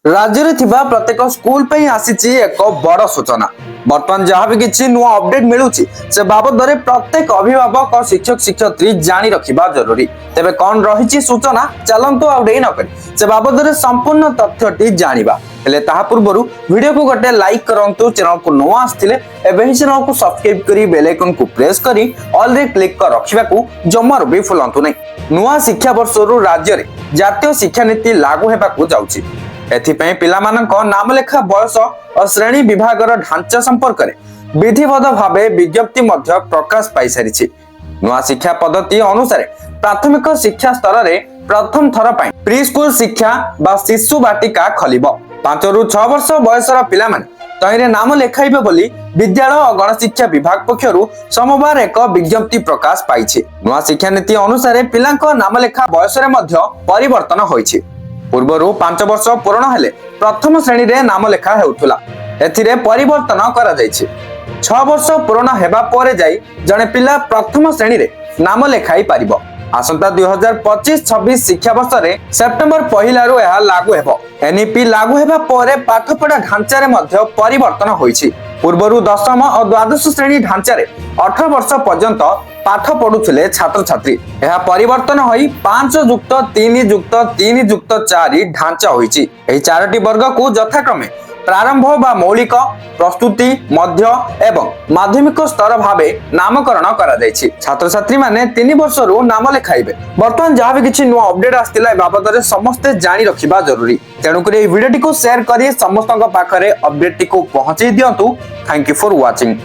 राज्य रे थिबा प्रत्येक स्कूल पे आसीची एक बड़ सूचना। बर्तमान जहाँ भी किसी नुआ अपडेट मिलूची से बाबद रे प्रत्येक अभिभावक और शिक्षक शिक्षयित्री जानी रखिबा जरूरी। तेबे कौन रहिची सूचना चलंतु आउडे न करी से बाबद रे संपूर्ण तथ्यटी जानिबा। हेले ताहा पूर्वरु वीडियो को गटे लाइक करंतु, चैनल को नुआ आस्थिले एबे ही चैनल को सब्सक्राइब करी बेल आइकन को प्रेस करी ऑल रे क्लिक कर रखिबा को जमारु भी फुलंतु नै। नुआ शिक्षा वर्षरु राज्य रे जातीय शिक्षा नीति लागू हेबा को जाउची। एथिपई पिलामानक नामलेखा बयस और श्रेणी विभागर ढांचा संपर्क में विधिवत भावे विज्ञप्ति मध्य प्रकाश पाई सारिछि। नुआ शिक्षा पद्धति अनुसार प्राथमिक शिक्षा स्तर रे प्रथम थर पई प्री स्कूल शिक्षा बा शिशु बाटिका खलिबो। 5 रु 6 वर्ष बयसर पिलामाने तहिरे नाम लेखाइबे बोली विद्यालय और गणशिक्षा विभाग पक्षरु सोमवार एक विज्ञप्ति प्रकाश पाइछि। नुआ शिक्षा नीति अनुसार पिलांक नामलेखा बयस रे मध्य परिवर्तन होइछि। पूर्वरु 5 वर्ष पूर्ण हेले प्रथम श्रेणी रे नाम लेखा हेउथुला, एथिरे परिवर्तन करा जायछि। 6 वर्ष पूर्ण हेबा परे जाई जने पिला प्रथम श्रेणी रे नाम लेखाई पारिबो। आसंता 2025-26 शिक्षा वर्ष रे सेप्टेम्बर पहिला रु एहा लागू हेबो। एनईपी लागू हेबा परे पाठपढ़ा ढांचा रे मध्य परिवर्तन होइछि। पूर्वरु दशम और द्वादश श्रेणी ढांचा रे 18 वर्ष पर्यंत पाठ पढ़ुथिले छात्र छात्री। यह परिवर्तन होई 5+3+3+4 ढांचा होइछि। एही चारोटी वर्ग को यथाक्रमे प्रारंभ बा मौलिक, प्रस्तुति, मध्य एवं माध्यमिक स्तर भावे नामकरण करा जायछि। छात्र छात्री माने 3 वर्ष रु नाम लेखाइबे। वर्तमान जहाँ भी किछि नुआ अपडेट आस्तिला बाबद रे समस्ते जानि रखिबा जरूरी। तेणु करी ए वीडियो टी को शेयर करी समस्तक पाखरे अपडेट टी को पहुंचाई दियंतु। Thank you for watching.